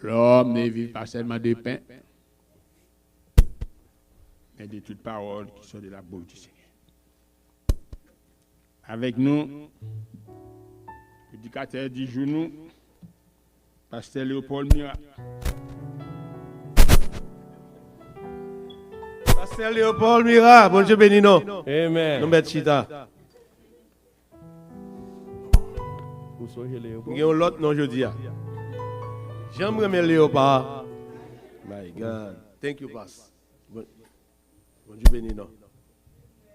L'homme ne vit pas seulement de pain, mais de toute parole qui sort de la bouche du Seigneur. Avec nous, l'éducateur du genou, Pasteur Léopold Mira. Pasteur Léopold Mira, bon Dieu béni nous. Amen. Nous mettons chita. Il y a l'autre nom jeudi. J'aimerais Léopard. My God. Thank you, Pastor. Bon Dieu béni nous.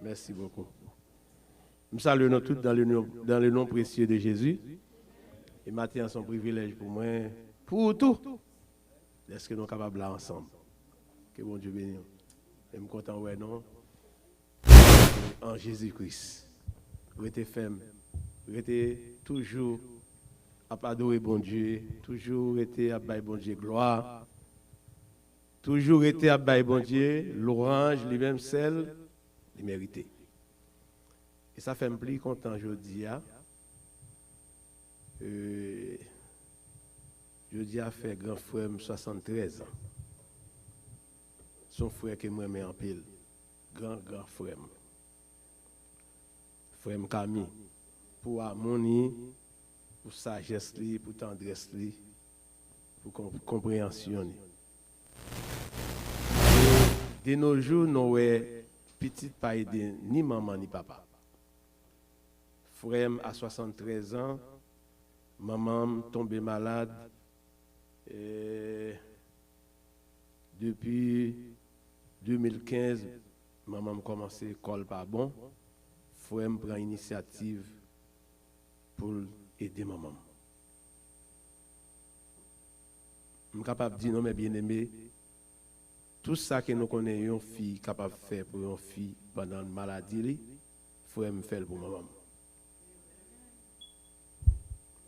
Merci beaucoup. Nous saluons nous tous dans le nom précieux de Jésus. Et maintenant, c'est un privilège pour moi, pour tout. Est-ce que nous sommes capables là ensemble? Que bon Dieu bénisse. Je suis content, ouais, non? En Jésus-Christ. Restez ferme. Restez toujours à adorer bon Dieu. Toujours restez à bailler bon Dieu gloire. Toujours restez à bailler bon Dieu l'orange, les mêmes sel, les mérités. Et ça fait me plus content aujourd'hui. Jeudi a fait grand frère 73 ans. Son frère qui me met en pile. Grand frère. Frère Camille. Pour harmonie, pour sagesse, pour tendresse, pour compréhension. De nos jours, nous avons petite pas aidé ni maman ni papa. Frère a 73 ans. Maman tombée malade depuis 2015. Maman commencé l'école pas bon. Frère prend initiative pour aider maman. Je suis capable de dire non mais bien aimé, tout ça que nous connaissons une fille capable de faire pour une fille pendant une maladie, frère me fait pour maman.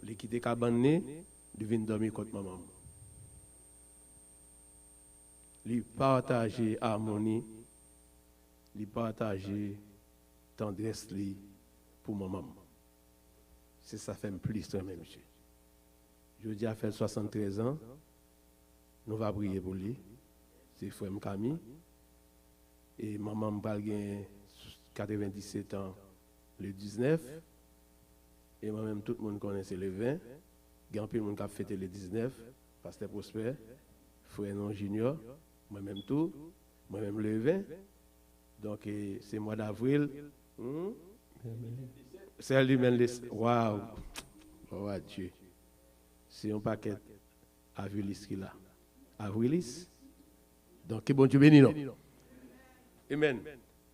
Les quitter cabane, de venir dormir contre maman. Les partager harmonie, les partager tendresse pour maman. C'est ça fait plus de même monsieur. Je dis à faire 73 ans, nous va prier pour lui. C'est frère Camille. Et maman va gagner 97 ans le 19. Et moi-même, tout le monde connaissait le 20. Il y a un peu de monde qui a fêté le 19. Pasteur Prosper, frère non junior, moi-même tout, moi-même le 20. Donc, c'est mois d'avril. C'est lui-même. Waouh! Oh, Dieu. C'est un paquet Avrilis qui là. Avrilis. Donc, que bon Dieu béni nous. Amen.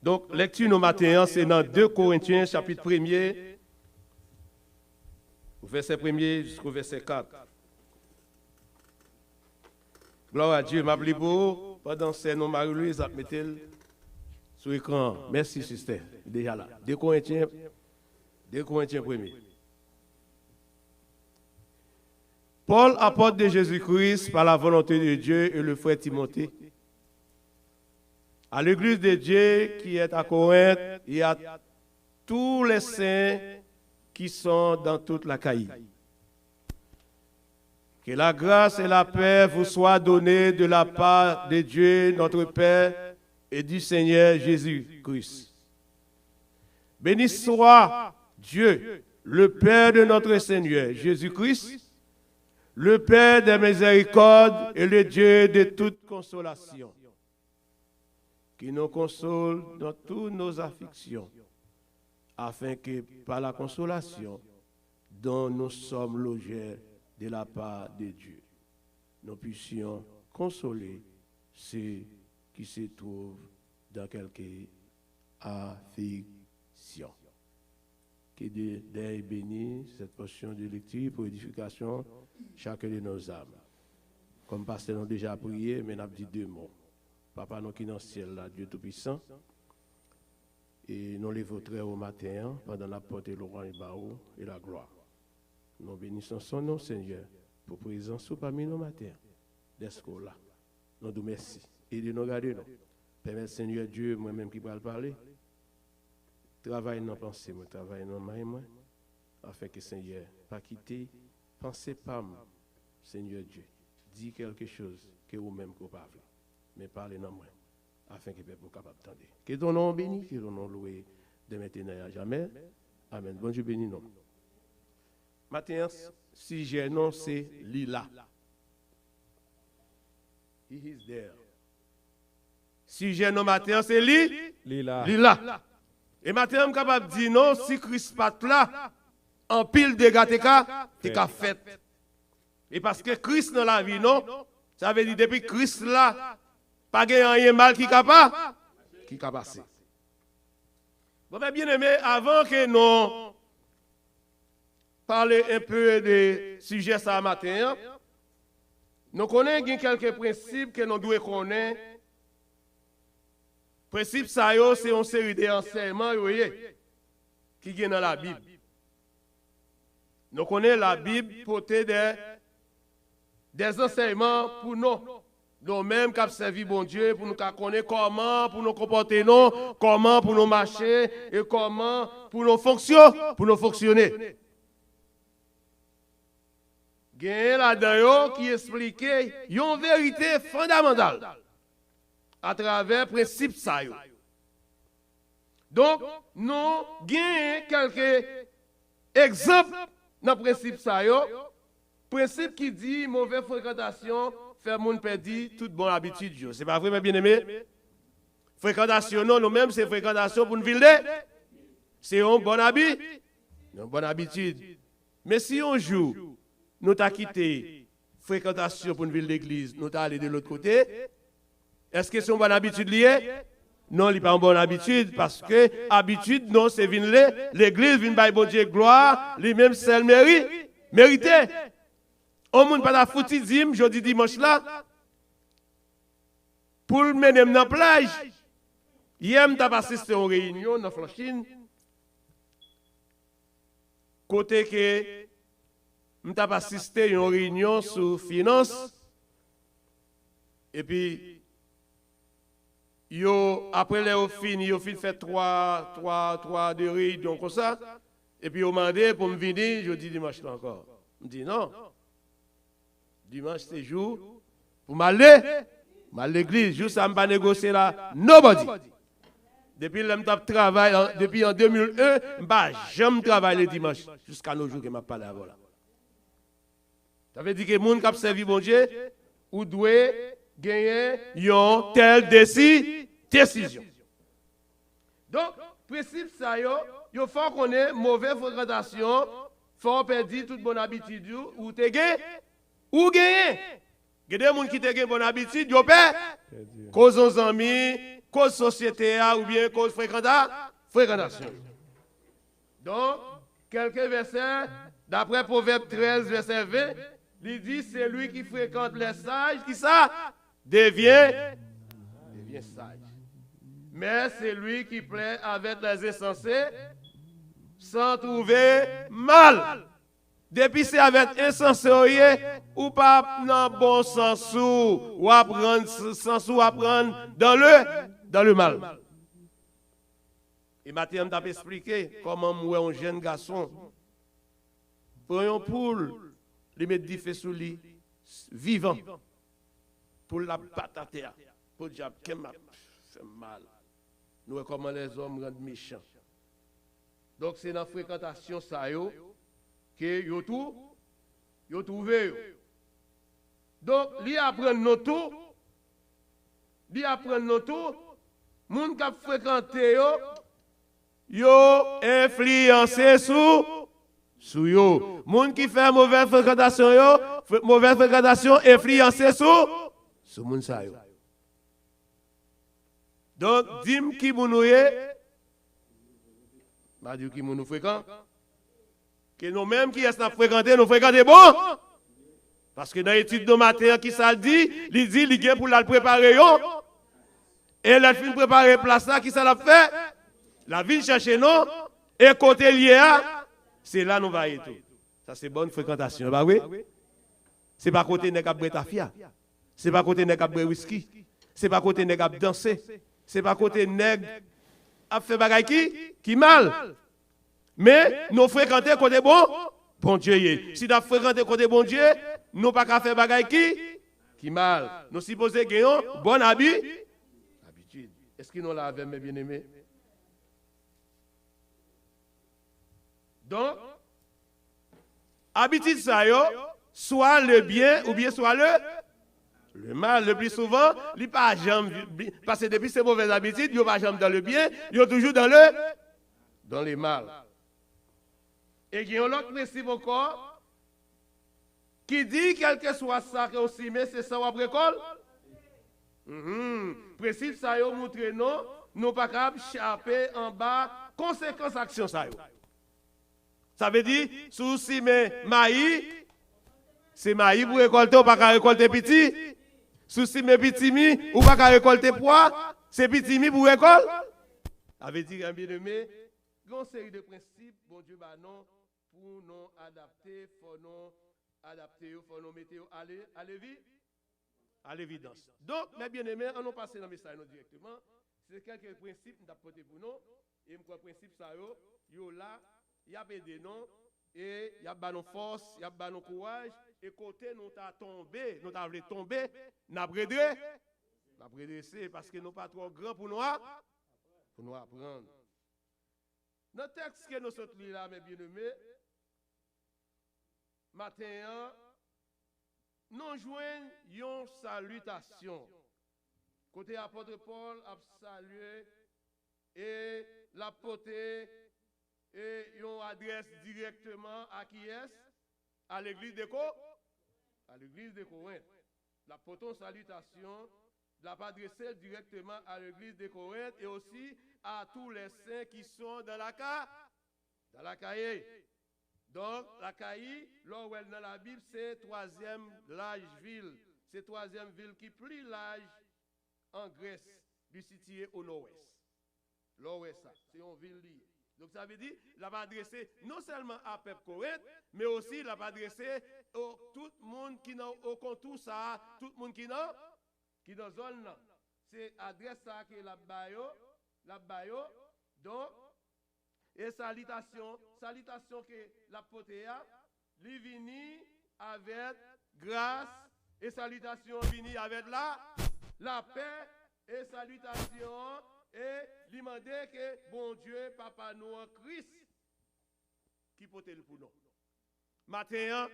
Donc, lecture nos matins, c'est dans 2 Corinthiens, chapitre 1er. Verset 1er jusqu'au verset 4. Gloire à Dieu, ma pour pendant ces noms Marie-Louise a mis sur l'écran. Merci, sister. Déjà là. 2 Corinthiens 1er. Paul, apôtre de Jésus-Christ, par la volonté de Dieu, et le frère Timothée, à l'église de Dieu qui est à Corinthe, et à tous les saints qui sont dans toute la Caïe. Que la grâce et la paix vous soient données de la part de Dieu, notre Père, et du Seigneur Jésus-Christ. Béni soit Dieu, le Père de notre Seigneur Jésus-Christ, le Père des miséricordes et le Dieu de toute consolation, qui nous console dans toutes nos afflictions, afin que par la consolation dont nous sommes logés de la part de Dieu, nous puissions consoler ceux qui se trouvent dans quelque affliction. Que Dieu ait béni cette portion de lecture pour édification chacun de nos âmes. Comme pasteur nous déjà prié, mais nous avons dit 2 mots. Papa, nous qui dans le ciel, là, Dieu Tout-Puissant, et nous les très au matin pendant la porte de l'orange et la gloire. Nous bénissons son nom, Seigneur, pour présence parmi nos matins. D'esco là. Nous nous merci. Et de nous garder, nous. Permettez, Seigneur Dieu, moi-même qui vais parler, travaille dans la pensée, travaille dans la main, afin que Seigneur, pas quitter, pensez pas, Seigneur Dieu, dit quelque chose que vous-même ne pas. Mais parlez non moi, afin que le peuple soit capable d'entendre. Que ton nom béni, que ton nom loué de maintenant à jamais. Amen. Bon Dieu béni, non. Matin, si j'ai non, c'est Lila. He is there. Si j'ai non matin, c'est Lila. Et matin, je suis capable de dire non, si Christ pas là, en pile de gars, t'es qu'à fait. Et parce que Christ dans la vie, non, ça veut dire depuis Christ là, pas de rien mal qui a passé. Bon, mais bien aimé, avant que nous parlions un peu de sujet ça matin, nous connaissons quelques principes que nous devons connaître. Principe ça, c'est une série d'enseignements qui sont dans la Bible. Nous connaissons la Bible pour des enseignements pour nous. Nous-mêmes qui avons servi bon Dieu, pour nous connaître comment, pour nous comporter, comment pour nous marcher et comment pour nous fonctionner. Il y a là-dedans qui explique une vérité fondamentale à travers le principe ça. Donc, nous avons quelques exemples dans le principe ça. Principe qui dit mauvaise fréquentation fait moun perdre toute bonne habitude. C'est pas vrai, mes bien-aimés? Fréquentation, non, nous-mêmes, c'est fréquentation pour une ville. C'est une bonne habitude. Mais si un jour, nous t'avons quitté fréquentation pour une ville d'église, nous t'avons allé de l'autre côté, est-ce que c'est une bonne habitude liée? Non, il n'est pas une bonne habitude, parce que habitude, non, c'est venir l'église, venir by bon Dieu gloire, lui-même, c'est le mérité. On ne peut pas foutre dim jeudi dimanche là pour le mener dans la plage. Hier, je suis assisté à une réunion dans Flanchine. Côté que je suis assisté à une réunion sur finance. Et puis, après les fini, ils ont fait trois de réunions comme ça. Et puis, ils m'ont demandé pour me venir jeudi dimanche là encore. Je dis non. Dimanche, c'est jour pour m'aller à l'église. Juste à me pas négocier là. Nobody. Depuis que je travaille, depuis en 2001, je n'ai jamais travaillé le dimanche. Jusqu'à nos jours que je parle avant là. Ça veut dire que les gens qui ont servi bon Dieu, ou doivent gagner une telle décision. Donc, principe ça, il faut qu'on ait mauvaise fréquentation, il faut perdre toute bonne habitude, ou te gagner. Ou gagner. Il y a des gens qui ont une bonne habitude, ils perdent. Cause aux amis, cause société, ou bien cause fréquentation. Donc, quelques versets, d'après Proverbe 13, verset 20, il dit c'est lui qui fréquente les sages, qui ça devient sage. Mais c'est lui qui plaît avec les insensés sans trouver mal. Depuis c'est avec insensé ou pas dans bon sens ou apprendre sens ou apprendre dans le mal. Et maintenant, je vais expliquer comment moi un jeune garçon prend une poule, lui met du feu sous lui vivant pour la battre à terre. Pour dire que c'est mal. Nous voyons comment les hommes rendent méchants. Donc c'est dans la fréquentation ça que yo trouvé. Donc li apprend nos tout. Moun qui fréquenté yo influencé sous yo. Moun qui fait mauvaise fréquentation influencé sous moun sa yo. Donc dim qui mounouye m'a dit qui mounou fréquent que nous-mêmes qui est fréquenté, nous fréquentons bon. Parce que dans l'étude de matin, qui ça dit, il dit, il est pour la préparer. Et la fin préparer place là, qui ça l'a fait? La ville chercher nous, et côté lié, c'est là nous va y tout. Ça c'est bonne fréquentation, bah oui? C'est pas côté nèg a bretafia. C'est pas côté nèg a boire whisky. C'est pas côté nèg a danser. C'est pas côté nèg a fait bagay qui mal. Mais nous fréquentons côté bon Dieu. Si nous fréquentons côté bon Dieu, nous pas qu'à faire bagay qui mal. Nous supposons gagner bon habitude. Est-ce qu'ils nous l'avons, mes bien-aimés? Donc, habitude ça yo, soit le bien ou bien soit le mal. Le plus souvent, il pas jamais parce que depuis ces mauvaises habitudes, il pas jamais dans le bien, il toujours dans le mal. Et il y a un autre principe encore qui dit quel que soit ça que aussi mais c'est ça ou après école. Principe ça yo montre nous pas capable échapper en bas conséquences action ça yo. Ça veut dire, sous si mais maïs, c'est maïs pour récolter, ou pas récolter petit. Sous si mais petit mi, ou pas récolter poids, c'est petit mi pour récolter. Ça veut dire, bien aimé, il y a une série de principes, bon Dieu, bah non, pour nous adapter, pour nous adapter, pour nous mettre à l'évidence. Donc, mes bien-aimés, on nous passe dans le message directement. C'est quelques principes que nous avons portés pour nous. Et le principe, ça yo là. Il y a des noms et il y a nos forces, il y a nos courage et côté nous t'a tombé, nous t'a voulu tomber, n'a redressé parce que nous pas trop grands pour nous apprendre. Dans le texte que nous sommes là, mes bien-aimés, matin, nous joignons une salutation. Côté apôtre Paul a salué et l'apôtre et on adresse directement à qui est? À l'église de Corinthe. La poton salutation, la pas adressée directement à l'église de Corinthe et aussi à tous les saints qui sont dans la cahier. Donc, la cahier, là où elle dans la Bible, c'est troisième large ville. C'est troisième ville qui plus large en Grèce, du situé au nord-ouest. L'ouest, c'est une ville liée. Donc ça veut dire, la va adresser non seulement à peuple Corinthe, mais aussi la va adresser à tout le monde qui est au contour ça, tout le monde qui est dans la zone là. C'est adresse ça que la bayo. Donc, et salutation que la potéa, lui vini avec grâce, et salutation vini avec la paix, et salutation. Et lui demander que bon Dieu, Papa nous en Christ, qui porte le pour nous. Matin,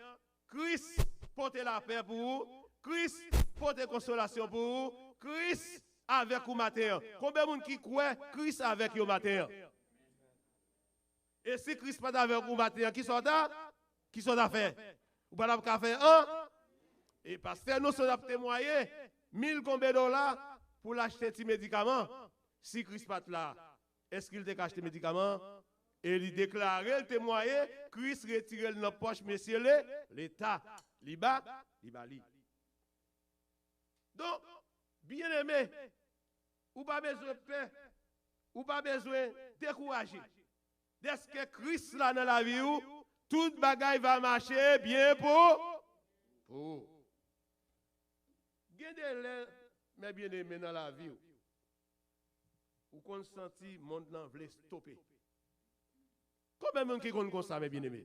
Christ porte la paix pour vous, Christ porte consolation pour vous, Christ avec vous matin. Combien de monde qui croit Christ avec vous matin? Et si Christ pas avec vous matin, qui sont à faire? Ou pas à faire un? Et parce que nous sommes témoigner 1000 combien de dollars pour l'acheter des médicaments. Si Christ pas là, est-ce qu'il t'a acheté des médicaments? Et il déclarait, il témoignait, Christ retire dans la poche, messieurs, l'État, l'Iba. Donc, bien aimé, ou pas besoin de paix, ou pas besoin de décourager. Dès que Christ là dans la vie, toute bagaille va marcher bien pour. Mais bien aimé dans la vie. Ou qu'on senti le monde là veut stopper. Combien de monde qui connaît ça, mes bien-aimés?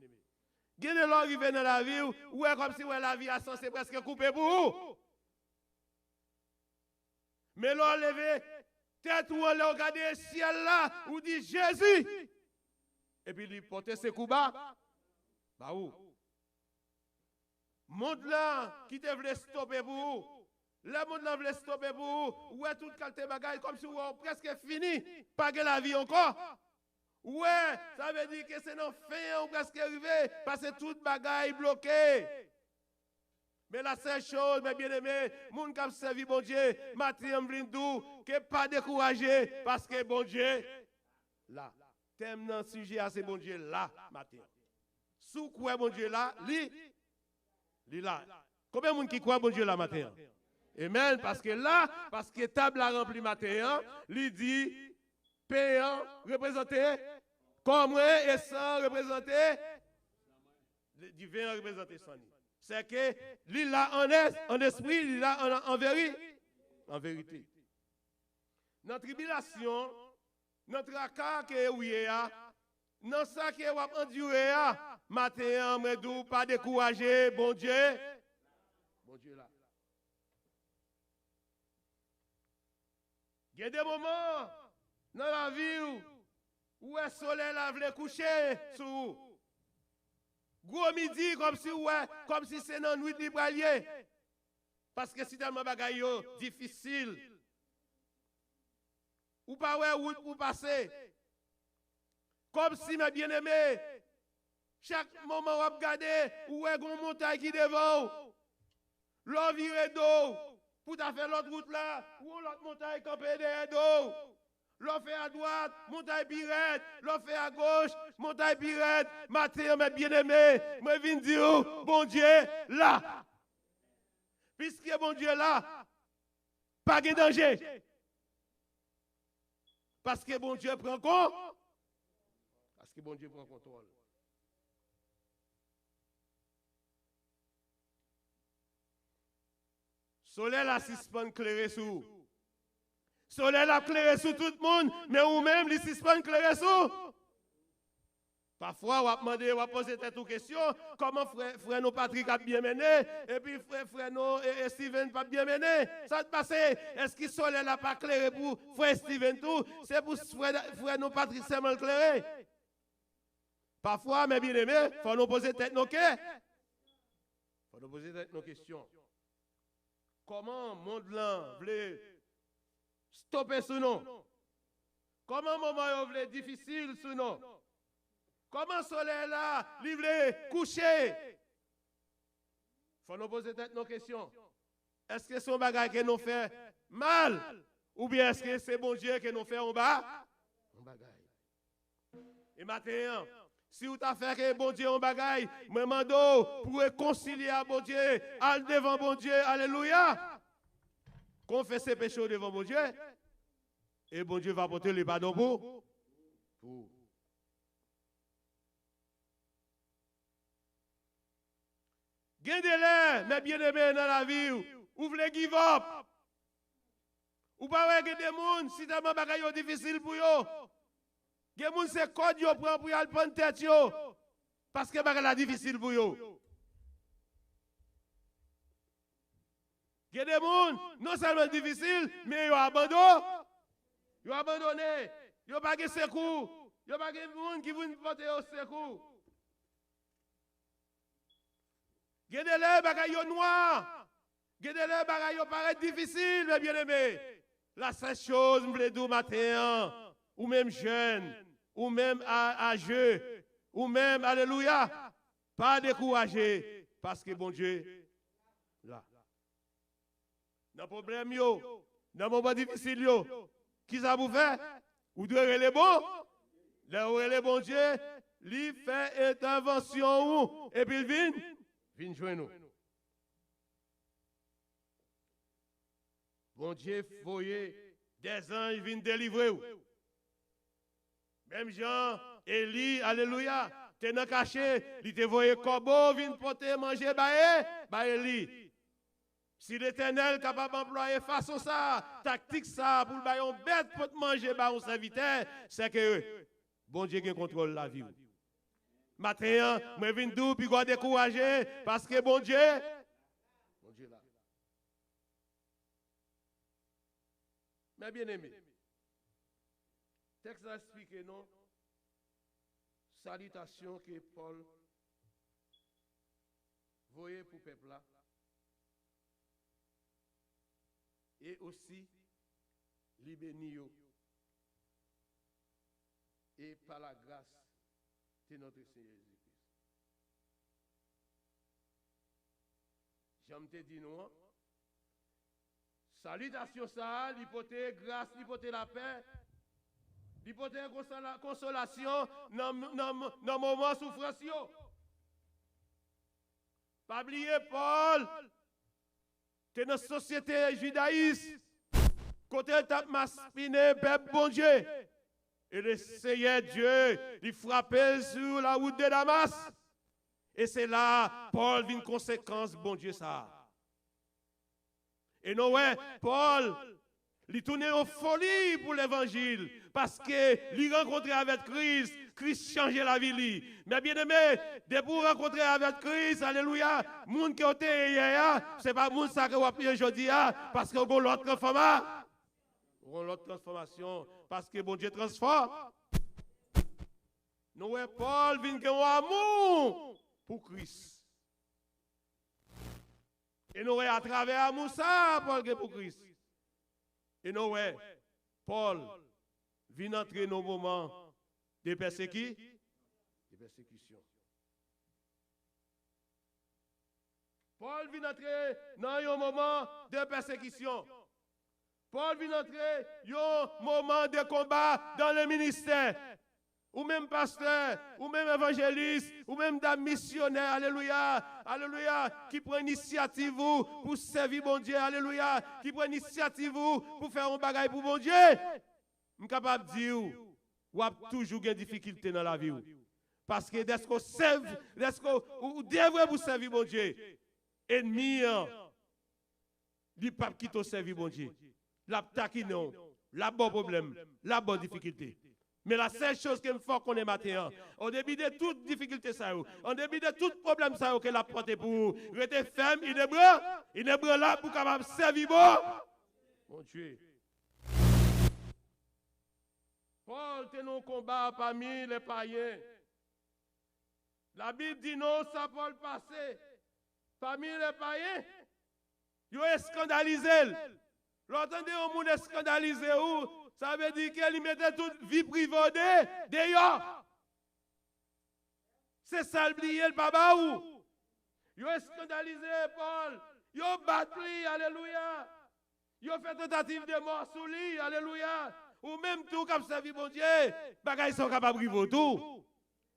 Gen de l'arrivée dans la vie, ou est comme si la vie a censé presque couper pour vous. Mais l'on levé, tête ou on regarde le ciel là, ou dit Jésus. Et puis il porte ses coups bas. Bah où? Monde là qui te voulait stopper pour vous. Le monde là voulait stopper pour vous. Ouais, toute qualité bagaille comme si vous avez presque fini. Pas que la vie encore. Ouais, ça veut dire que c'est non fin ou presque arrivé. Parce que toute bagaille bloquée. Mais la seule chose, mes bien-aimés, moun qui a servi bon Dieu, Mathieu Mblindou, que pas découragé. Parce que bon Dieu, là. Thème dans le sujet à ce bon Dieu là, Mathieu. Sous quoi bon Dieu là, li là. Combien de monde qui croit bon Dieu là, Mathieu? Amen, parce que table a rempli matin, lui dit, payant, représenté, comme et sans représenter, du vin représenté sans. C'est que lui là en esprit, lui là en vérité. Notre tribulation, notre accord que oui dans ça que vous avez enduré, matin, pas décourager, bon Dieu là. Il y a des moments dans la vie où le soleil a voulu coucher sur vous. Gros midi, comme si c'est dans la nuit de parce que c'est tellement bagaille difficile. Ou pas ouais route pour passer. Comme si mes bien-aimés, chaque moment où vous regardez, où est une montagne qui devant, l'eau vire d'eau, pour faire l'autre route là, où l'autre montagne campée derrière d'eau. L'on fait à droite, montagne pirate. L'on fait à gauche, montagne pirate. Matin, mes bien-aimés, moi viens dire, bon Dieu, là. Puisque bon Dieu là, pas de danger. Parce que bon Dieu prend compte. Parce que bon Dieu prend contrôle. Soleil a suspend clairé sous. Soleil a clairé sur tout le monde, mais ou même les suspend clairé sous. Parfois, on va demander, on va poser cette question, comment frère nous Patrick a bien mené, et puis frère nous et Steven pas bien mené. Ça te passe, est-ce que le soleil n'a pas clairé pour frère Steven tout? C'est pour frère nous Patrick seulement clairé. Parfois, mes bien-aimés, il faut nous poser tête nos questions. Il faut nous poser tête nos questions. Comment le monde là voulait stopper ce nom? Comment le moment voulait difficile ce nom? Comment le soleil là, il voulait coucher? Il faut nous poser tête nos questions. Est-ce que c'est un bagage qui nous fait mal? Ou bien est-ce que c'est bon Dieu qui nous fait en bas? Un bagage. Et maintenant, si vous avez fait que bon Dieu en bagaille, me demande pour réconcilier à bon Dieu, aller devant bon Dieu, alléluia. Confessez péché devant bon Dieu, et bon Dieu va porter le pardon pour. Gardez-les, mes bien-aimés dans la vie, ou voulez give up. Ou pas que des gens, si tellement bagaille difficile pour eux. Gen moun se code yo prend pour aller prendre tête yo parce que bagay la difficile pour yo. Gen des moun non seulement difficile mais yo abandonné. Yo abandonné, yo pas gen secours, yo pas gen moun qui vinn porter au secours. Gen des bagay yo noir. Gen des bagay yo paraît difficile mes bien-aimés. La seule chose m'vle dire matin ou même jeune, ou même âgeux, ou même, alléluia, pas découragé, parce que bon Dieu, là. Dans le problème, dans le moment difficile, qui ça vous fait? Vous devez les bons, les bon Dieu, lui fait intervention, et puis il vient joindre nous. Bon Dieu, voyez, des anges viennent délivrer vous. Même Jean, Élie, alléluia, t'es dans caché, il te voyait corbeau, vient porter manger, bah Élie. Si l'Éternel est capable d'employer façon ça, tactique ça, pour le une bête pour te manger, bah on serviteur, c'est que bon Dieu qui contrôle la vie. Maintenant, je viens d'où, puis je décourager, parce que bon Dieu là. Mais bien aimé. Texte a expliqué, non? Salutation que Paul voyait pour le peuple là. Et aussi, li béni yo. Et par la grâce de notre Seigneur Jésus-Christ. J'aime te dire, non? Salutation ça, l'hypothèse grâce, l'hypothèse la paix. L'hypothèse consolation dans le moment de souffrance. Pas oublier Paul, tu es dans la société judaïste, côté tu maspiné, peuple bon Dieu. Et le Seigneur Dieu, il frappait sur la route de Damas. Et c'est là, Paul vit une conséquence, bon Dieu, ça. Et non, ouais, Paul, il tournait en folie pour l'évangile parce que il rencontrait avec Christ, Christ changeait la vie. Mais bien aimé, dès pour rencontrer avec Christ, alléluia, monde qui a été hier, c'est pas monde ça que vous appelez aujourd'hui parce que vous l'autre femme. pour l'autre transformation, parce que bon Dieu transforme. Nous, Paul vient que amour pour Christ. Et nous, à travers amour ça, Paul pour Christ. Et nous, Paul vient entrer dans nos moments de persécution. Paul vient entrer dans un moment de persécution. Paul vient entrer dans un moment de combat dans le ministère. Ou même pasteur, ou même évangéliste, ou même dame missionnaire, alléluia, alléluia, qui prend initiative pour servir bon Dieu, alléluia, qui prend initiative pour faire un bagage pour bon Dieu. Je suis capable de dire, ou a toujours des difficultés dans la vie. Parce que dès qu'on serve, dès qu'on devrait vous servir bon Dieu, ennemi, il pas quitter servir bon Dieu. La taquine, la bon problème, la bonne difficulté. Mais la seule chose qu'il faut qu'on ait matin, en début de toute difficulté, en début de tout problème qu'elle a porté pour rester ferme, il est là pour capable servir bon. Mon Dieu. Paul était dans un combat parmi les païens. La Bible dit non, ça Paul passé. Parmi les païens, ils ont scandalisé. L'entendez au monde scandalisé où? Ça veut dire qu'il mettait toute vie privée d'ailleurs. C'est ça le blier le papa ou? Ils ont scandalisé Paul. Ils ont battu, alléluia. Ils ont fait tentative de mort sous lui, alléluia. Ou même tout comme servir bon Dieu. Ils sont capables de vivre tout.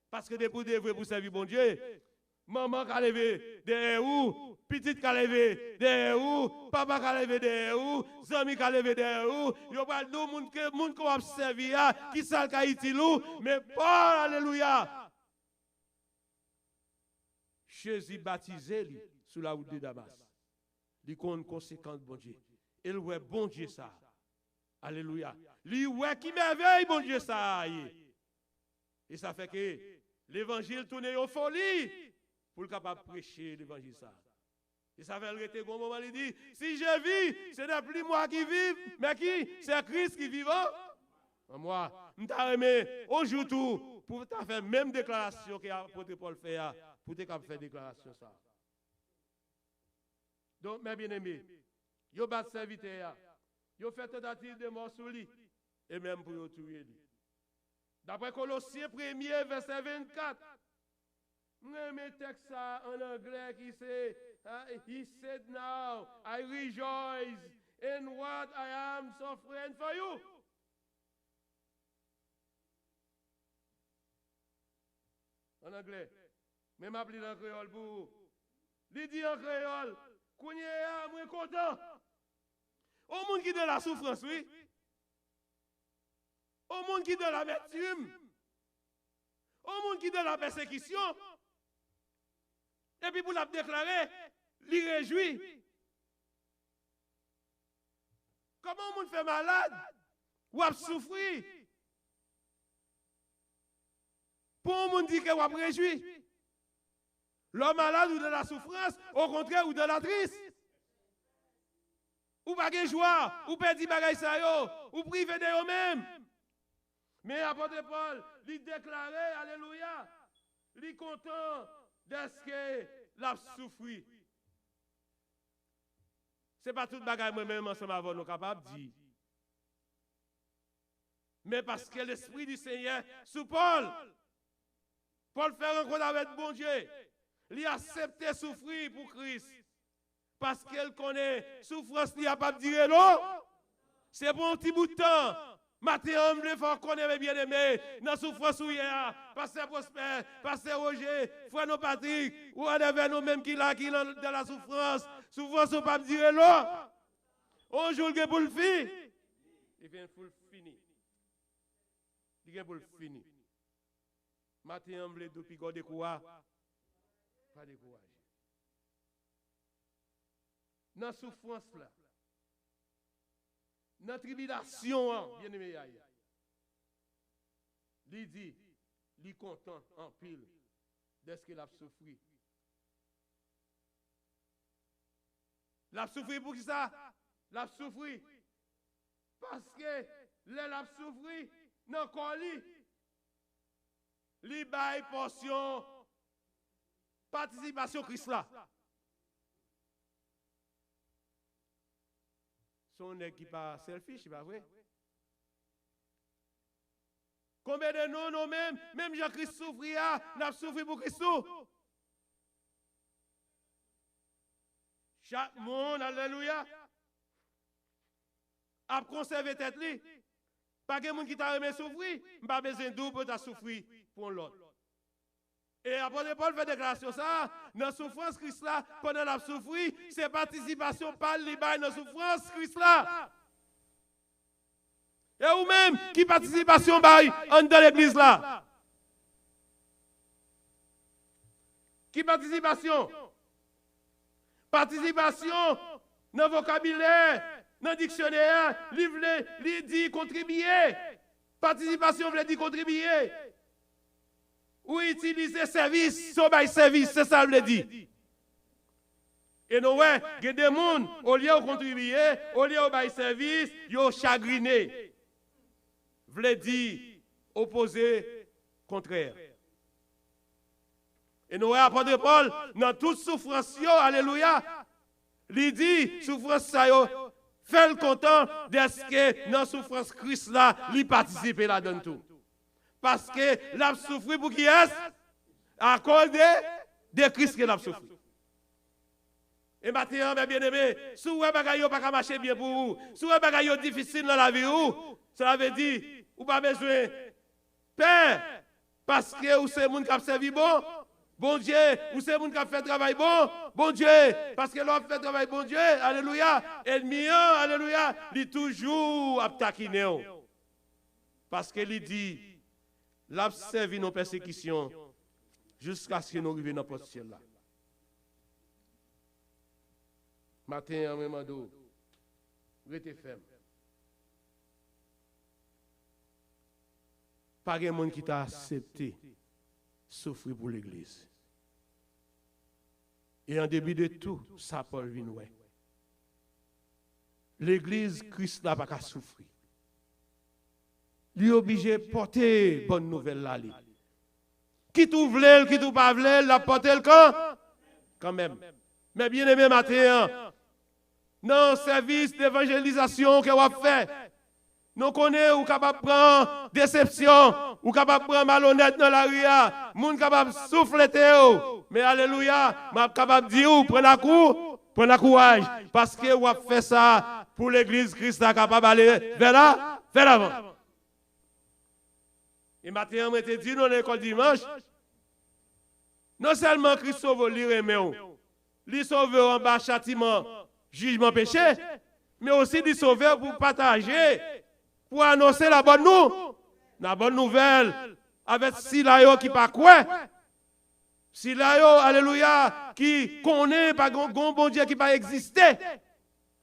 Parce que depuis de vrai pour servir bon Dieu. Maman qui a levé derrière vous, petite qui a levé derrière vous, papa qui a levé derrière vous, amis qui a levé derrière vous, il y a des gens qui ont servi, qui sont utilisés, mais pas, alléluia. Jésus baptisé lui, sous la route de Damas. Il a une conséquence, bon Dieu. Il ouais bon Dieu ça. Alléluia. Lui ouais qui merveille, bon Dieu ça. Et ça fait que l'évangile tourne en folie. Pour le capable de prêcher l'évangile ça. Et ça fait le bon moment, il dit, si je vis, ce n'est plus moi qui vis, mais qui? C'est Christ qui vit. Moi, je t'ai aujourd'hui tout pour faire même déclaration que l'apôtre Paul fait, pour te faire déclaration ça. Donc, mes bien-aimés, ils ont battu serviteur, ils ont fait tentative de mort sur lui, et même pour le tuer lui. D'après Colossiens 1er, verset 24, mais texte en anglais qui c'est he said now I rejoice in what I am suffering for you. En anglais. Mais m'a appelé en créole pour il dit en créole Kounya moi content. Au monde qui de la souffrance oui. Au monde qui de l'amertume. Au monde qui de la persécution. Et puis pour la déclarer, il réjouit. Comment on fait malade ou a souffrir? Pour on dit que on réjouit. L'homme malade ou de la souffrance, au contraire ou de la triste. Ou pas de joie, ou perdre bagay sa yo, ou privé de eux-mêmes. Mais apôtre Paul, il déclarait, alléluia, il est content de ce que l'a souffri. Ce n'est pas tout bagay moi-même ensemble avec nous capables de dire. Mais parce que l'Esprit du Seigneur sous Paul, Paul fait rencontre avec bon Dieu. Il a accepté souffrir pour Christ. Parce qu'elle connaît souffrance, il n'a pas dire non. C'est pour un petit bout de temps. Matin, on faut connaître bien aimé. Dans la souffrance où il y a, Pasteur Prosper, Pasteur Roger, Frère Non Patrick, ou avec nous-mêmes qui là, qui dans la souffrance. Souffrance, on ne peut pas dire non. On joue le pour le finir. Il vient pour le finir. Il vient pour le finir. Matin, on veut depuis qu'on décourage. Pas décourager. Dans la souffrance là. Dans la tribulation, bien aimé, il dit, il est content en pile de ce qu'il a souffert. Il a souffert pour qui ça? Il a souffert Parce que l'elle a souffert dans le corps, li bail portion participation Christ là. Son nèg qui pas selfish, c'est pas vrai? Combien de nous même Jean-Christ souffrir, n'a souffert pour Christ. Chaque monde, alléluia, a conservé tête li. Pas que monde qui t'a remis souffrir, pas besoin d'où pour t'a souffrir pour l'autre. Et après Paul fait déclaration ça, dans souffrance Christ là, pendant la souffrir, c'est participation par li dans la souffrance Christ là. Et ou même qui participation bail dans l'église là. Qui participation? Participation dans le vocabulaire, dans le dictionnaire, il dit contribuer. Participation veut dire contribuer. Ou utiliser service, service, c'est ça le dit. Et nous, il y a des gens, au lieu de contribuer, au lieu de faire service, ils sont chagrinés. Veut dire opposé, contraire. Et nous, apôtre Paul, dans toute souffrance, alléluia, il dit, souffrance, ça, fait le content d'est-ce que dans la souffrance Christ là, il participe là-dedans tout. Parce que l'a souffert pour qui est à cause de Christ que l'a souffert. Et maintenant, mes bien-aimés, si vous n'avez pas marcher bien pour vous, si vous avez difficile dans la vie, cela veut dire vous n'avez pas besoin de paix. Parce que vous savez qui a servi bon Dieu, vous savez qui a fait travail bon Dieu. Parce que l'on fait travail bon Dieu, alléluia. Ennemi, alléluia, il toujours à taquiner. Parce que il dit, l'a servi nos persécutions jusqu'à ce que nous arrivions dans le ciel là. Matin, en même temps, restez ferme. Pas de monde qui t'a accepté souffrir pour l'église. Et en début de tout, ça Paul vient ouais. L'église, Christ n'a pas qu'à souffrir. Il est obligé de porter bonne nouvelle là. Qui tout voulait, qui tout pas voulait, la porter le quand même. Mais bien aimé matin, dans le service d'évangélisation que vous fait, nous connaissons ou capable de prendre déception, ou capable de prendre malhonnête dans la rue, moun capable de souffler. Mais alléluia, je capable de dire, prenez courage, parce que vous avez fait ça pour l'église, Christ est capable d'aller vers l'avant. Et maintenant, je te dis dans l'école dimanche, non seulement Christ sauve lui sauve en bas châtiment, jugement péché, mais aussi lui sauve pour partager, pour annoncer la bonne nouvelle, avec Silayo qui pas quoi. Silayo, alléluia, qui connaît pas bon Dieu qui pas existé,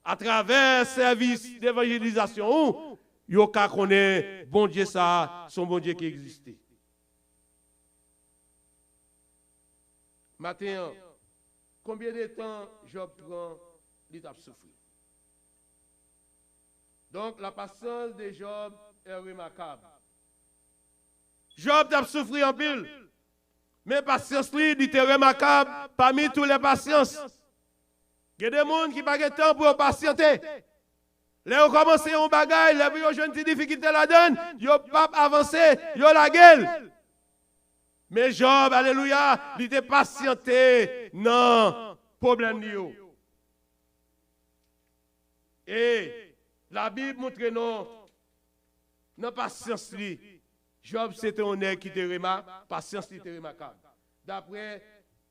à travers service d'évangélisation, yo ka connaît bon Dieu ça, son bon Dieu qui existait. Matin, combien de temps Job prend l'étape souffrir? Donc la patience de Job est remarquable. Job a souffert en pile, mais patience lui était remarquable parmi tous les patiences. Il y a des gens qui n'ont pas de temps pour patienter. Là, on commence un bagage, là, ils ont une difficulté là-dedans, ils n'ont pas avancé, ils ont la gueule. Mais Job, alléluia, il était patienté, non, problème de. Et la Bible montre non, non patience li. Job c'était un homme qui était remarquable, patience était remarquable. D'après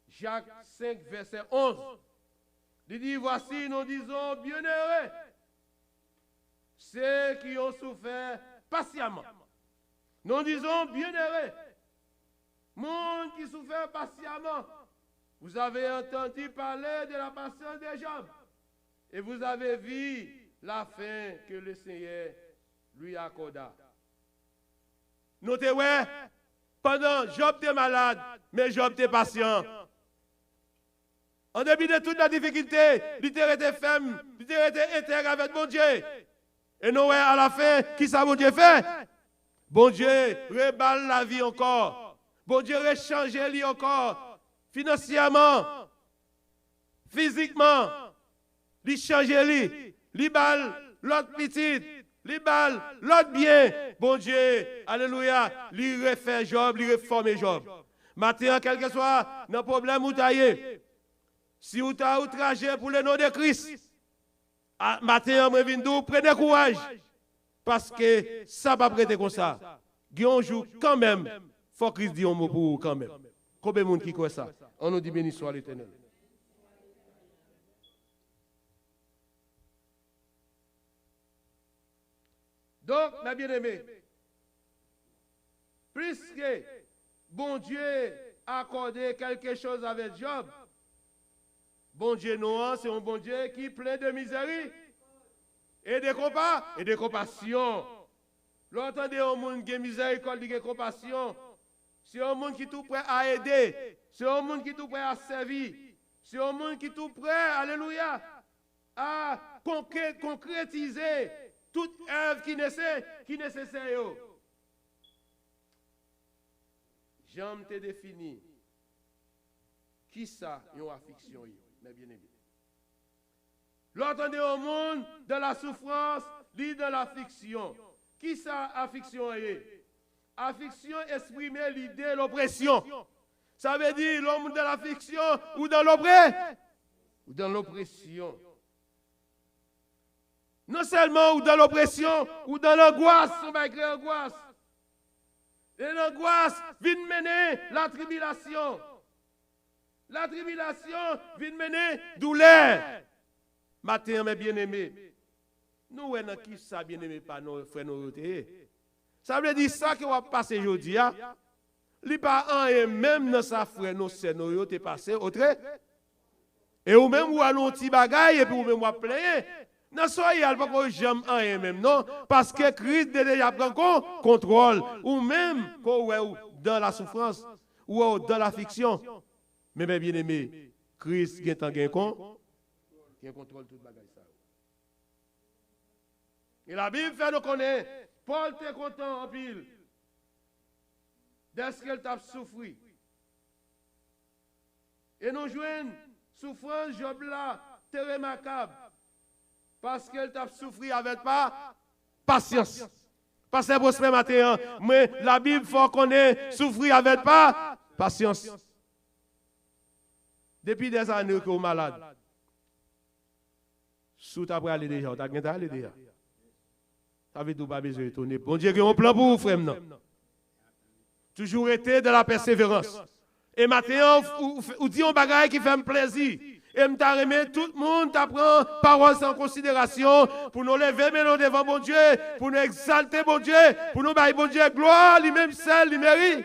Jacques 5 verset 11, il dit voici nous disons bienheureux ceux qui ont souffert patiemment. Nous disons bienheureux. Monde qui souffert patiemment. Vous avez entendu parler de la patience de Job. Et vous avez vu la fin que le Seigneur lui accorda. Notez, ouais, pendant Job était malade, mais Job était patient. En dépit de toute la difficulté, il était ferme, il était intègre avec mon Dieu. Et nous, à la fin, qui ça bon Dieu fait? Bon Dieu reballe la vie encore. Bon Dieu rechange lui encore. Financièrement, physiquement, il change lui. Il balle l'autre petite. Il balle l'autre bien. Bon Dieu, alléluia, il refait Job, il reforme Job. Maintenant, quel que soit le problème où tu as, si vous avez outragé pour le nom de Christ, maintenant, je viens de prenez courage. Parce que ça ne va pas prêter comme ça. Un jour, quand même, il faut que Christ dise un mot pour vous quand même. Combien de monde qui croit ça? On nous dit béni soit l'Éternel. Donc, mes bien-aimés, puisque bon Dieu a accordé quelque chose avec Job, bon Dieu, non, c'est un bon Dieu qui est plein de misère et de compassion. L'entendez un monde qui a miséricorde, qui a compassion. C'est un monde qui est tout prêt à aider. C'est un monde qui est tout prêt à servir. C'est un monde qui est tout prêt, alléluia, à concrétiser toute œuvre qui est nécessaire. J'aime te définir qui ça une affliction, mes bien-aimés. L'entendez au monde de la souffrance, dit de l'affliction. Qui ça affliction est? Affliction exprime l'idée de l'oppression. Ça veut dire l'homme de l'affliction ou dans l'oppression. Non seulement ou dans l'oppression ou dans l'angoisse, on va écrire angoisse. Et l'angoisse vient mener la tribulation. La tribulation vient mener douleur. Matin, mes bien-aimés, nous, on qui ça, bien-aimés, par nos frères, nos rotés. Ça veut dire ça qui va passer aujourd'hui. Les parents et même dans sa frère, nos sœurs, nos rotés passé autre. Et ou même ou allons petit bagaille et puis ou même ou plein. Non, soyez pas que j'aime un même, non. Parce que Christ déjà prend contrôle. Ou même dans la souffrance ou dans l'affliction. Mais bien aimé, Christ qui est qui contrôle toute bagaille ça. Et la Bible fait nous connaître, Paul était content en pile. Dès qu'elle t'a souffert. Et nous jouons souffrance Job là, très remarquable. Parce qu'elle t'a souffert avec pas patience. Parce que pour ce matin, mais la Bible faut qu'on ait souffrir avec pas patience. Depuis des années que vous êtes malade. Sous ta aller déjà, tu as aller déjà. Ça veut dire pas besoin de tourner. Bon Dieu, il y a un plan pour vous, frère. Toujours été de la persévérance. Et maintenant, vous dites un bagage qui fait plaisir. Et m'ta remet tout le monde t'apprend parole sans considération pour nous lever maintenant devant bon Dieu, pour nous exalter bon Dieu, pour nous bailler bon Dieu gloire, lui-même seul, lui mérite.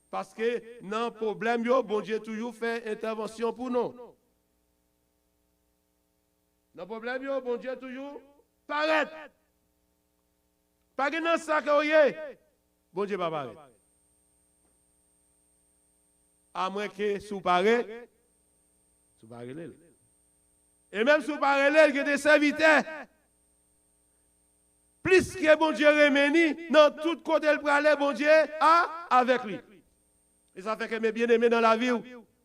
Parce que non problème yo, bon Dieu toujours fait intervention pour nous. Non problème yo, bon Dieu toujours paraît. Pas que non ça que bon Dieu pas paraît. À moins que sous paré, et même sous paré, il y a des serviteurs. Plus que bon Dieu remeni, dans tout côté le pralé, bon Dieu a avec lui. Et ça fait que mes bien-aimés dans la vie,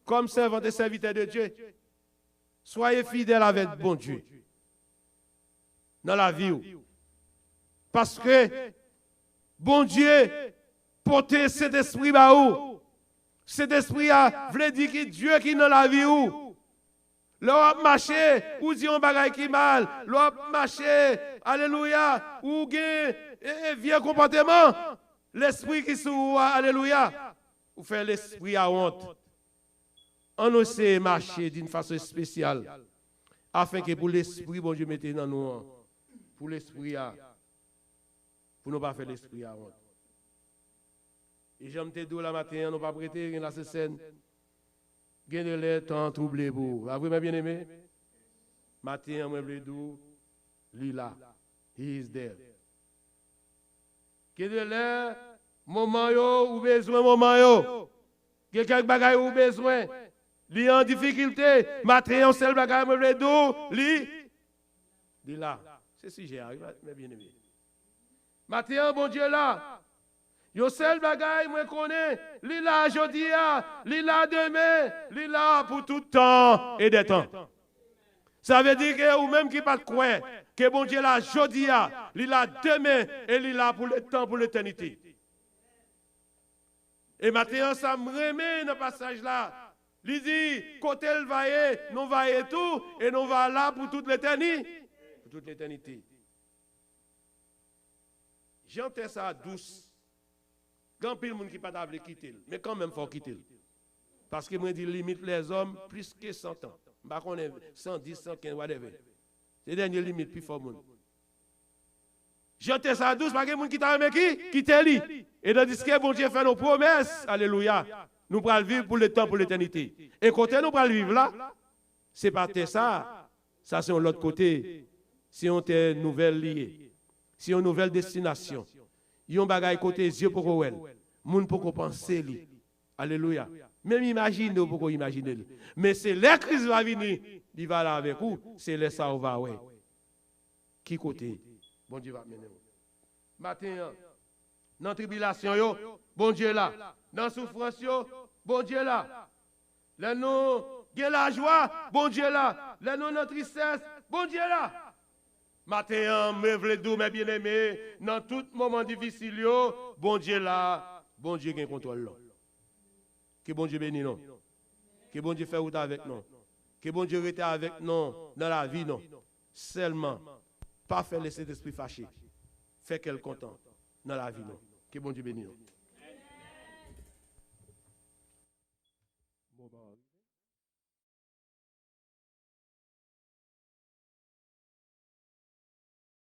comme servants et serviteurs de Dieu, soyez fidèles avec bon Dieu. Dans la vie. Parce que bon Dieu porte cet esprit à vous. Cet esprit a voulu dire que Dieu qui est dans la vie ou. L'on marché, ou dit un bagage qui mal, l'on marché, alléluia, ou gain vieux comportement, l'esprit qui sous alléluia, ou fait l'esprit à honte. On essaie de marcher d'une façon spéciale, afin que pour l'esprit, bon Dieu mette dans nous, pour l'esprit à, pour ne pas faire l'esprit à honte. Et j'aime te dire la matin, nous pas prêter dans cette scène. Gagne de l'air, tant troublé pour. Vous avez bien aimé? Matin, moi, je veux dire, là. He is there. Gagne de l'air, moment yo, ou besoin, moment yo. Gagne quelques bagages ou besoin. Li en difficulté. Matin, on seul bagage, moi, je veux dire, li. Dis là, c'est sujet, mais bien aimé. Matin, bon Dieu là. Yo seul bagay moi connais, li là jodi a, li là demain, li là pour tout temps et des temps. Ça veut dire que ou même qui pas croire que bon Dieu là jodi a, li là demain et li là pour le temps pour l'éternité. Et maintenant ça me remet dans passage là. Il dit côté le vailler, nous vailler tout et nous va là pour toute l'éternité. Pour toute l'éternité. J'entends ça douce. Grand pile monde qui pas d'avle quitter, mais quand même faut quitter. Parce que moi dit limite les hommes plus que 100 ans. Pas qu'on est 110, 115 whatever. C'est dernière limite plus fort monde. J'entends ça douce parce que monde qui t'a qui quitter lui. Et tandis que bon Dieu fait nos promesses, alléluia. Nous pourrons vivre pour le temps pour l'éternité. Et côté nous pourrons vivre là, c'est pas ça. Ça c'est l'autre côté. Si on est nouvelle liée, si on nouvelle destination. Yon bagay côté yeux pour qu'on moun pour qu'on pense li. Alléluia. Même imagine pour qu'on imagine li. Mais c'est la crise va venir, il va là avec vous, c'est là ça on va ouais. Qui côté? Bon Dieu va mener. Matin dans tribulation yo, bon Dieu là. Dans souffrance yo, bon Dieu là. Là nous gen la joie, bon Dieu là. Là nous dans tristesse, bon Dieu là. Matin, me vle dou, mes bien-aimés, dans tout moment difficile, bon Dieu là, bon Dieu qui contrôle là. Que bon Dieu bénisse non. Que bon Dieu fait route avec nous. Que bon Dieu reste avec nous dans la vie non. Seulement, pas faire laisser l'esprit fâché. Fait qu'elle content dans la vie non. Que bon Dieu bénisse non.